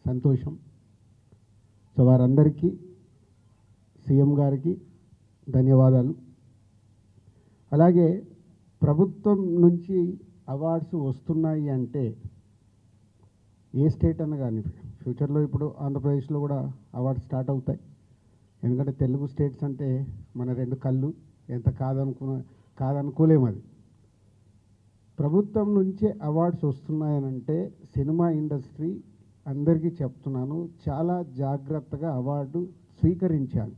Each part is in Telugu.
సంతోషం. సో వారందరికీ సీఎం గారికి ధన్యవాదాలు. అలాగే ప్రభుత్వం నుంచి అవార్డ్స్ వస్తున్నాయి అంటే ఏ స్టేట్ అన్న కానీ ఫ్యూచర్లో ఇప్పుడు ఆంధ్రప్రదేశ్లో కూడా అవార్డ్స్ స్టార్ట్ అవుతాయి. ఎందుకంటే తెలుగు స్టేట్స్ అంటే మన రెండు కళ్ళు, ఎంత కాదనుకోలేము. అది ప్రభుత్వం నుంచే అవార్డ్స్ వస్తున్నాయనంటే సినిమా ఇండస్ట్రీ అందరికీ చెప్తున్నాను, చాలా జాగ్రత్తగా అవార్డు స్వీకరించాలి.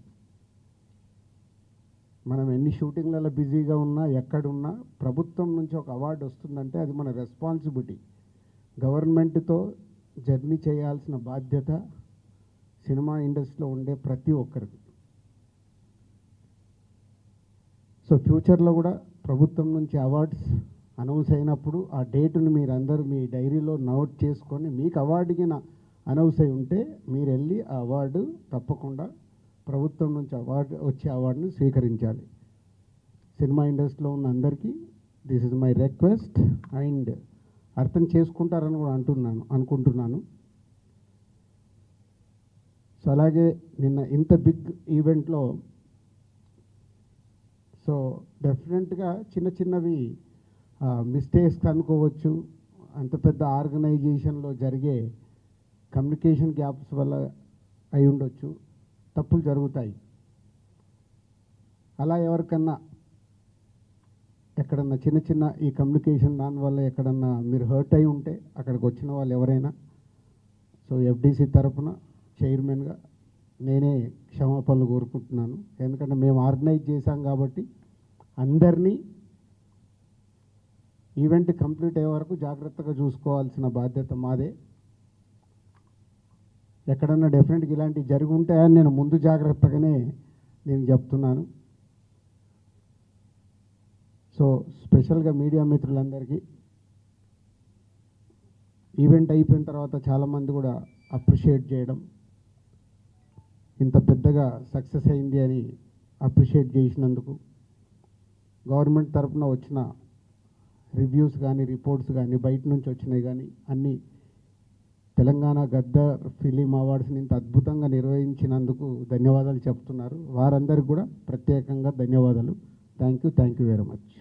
మనం ఎన్ని షూటింగ్లలో బిజీగా ఉన్నా ఎక్కడున్నా ప్రభుత్వం నుంచి ఒక అవార్డు వస్తుందంటే అది మన రెస్పాన్సిబిలిటీ. గవర్నమెంట్తో జర్నీ చేయాల్సిన బాధ్యత సినిమా ఇండస్ట్రీలో ఉండే ప్రతి ఒక్కరికి. సో ఫ్యూచర్లో కూడా ప్రభుత్వం నుంచి అవార్డ్స్ అనౌన్స్ అయినప్పుడు ఆ డేటును మీరందరూ మీ డైరీలో నోట్ చేసుకొని మీకు అవార్డుకి అనౌన్స్ అయి ఉంటే మీరు వెళ్ళి ఆ అవార్డు తప్పకుండా ప్రభుత్వం నుంచి వచ్చే అవార్డుని స్వీకరించాలి. సినిమా ఇండస్ట్రీలో ఉన్న అందరికీ this is my request and అర్థం చేసుకుంటారని కూడా అనుకుంటున్నాను. సో అలాగే నిన్న ఇంత బిగ్ ఈవెంట్లో సో డెఫినెట్గా చిన్నవి మిస్టేక్స్ అనుకోవచ్చు. అంత పెద్ద ఆర్గనైజేషన్లో జరిగే కమ్యూనికేషన్ గ్యాప్స్ వల్ల అయి ఉండొచ్చు, తప్పులు జరుగుతాయి. అలా ఎవరికన్నా ఎక్కడన్నా చిన్న ఈ కమ్యూనికేషన్ దానివల్ల ఎక్కడన్నా మీరు హర్ట్ అయి ఉంటే అక్కడికి వచ్చిన వాళ్ళు ఎవరైనా సో ఎఫ్డీసీ తరఫున చైర్మన్గా నేనే క్షమాపణలు కోరుకుంటున్నాను. ఎందుకంటే మేము ఆర్గనైజ్ చేశాం కాబట్టి అందరినీ ఈవెంట్ కంప్లీట్ అయ్యే వరకు జాగ్రత్తగా చూసుకోవాల్సిన బాధ్యత మాదే. ఎక్కడన్నా డెఫినెట్గా ఇలాంటివి జరిగి ఉంటాయని నేను ముందు జాగ్రత్తగానే నేను చెప్తున్నాను. సో స్పెషల్గా మీడియా మిత్రులందరికీ ఈవెంట్ అయిపోయిన తర్వాత చాలామంది కూడా అప్రిషియేట్ చేయడం, ఇంత పెద్దగా సక్సెస్ అయింది అని అప్రిషియేట్ చేసినందుకు, గవర్నమెంట్ తరఫున వచ్చిన రివ్యూస్ కానీ రిపోర్ట్స్ కానీ బయట నుంచి వచ్చినాయి కానీ అన్నీ తెలంగాణ గద్దర్ ఫిలిం అవార్డ్స్ని ఇంత అద్భుతంగా నిర్వహించినందుకు ధన్యవాదాలు చెప్తున్నారు. వారందరికీ కూడా ప్రత్యేకంగా ధన్యవాదాలు. Thank you very much.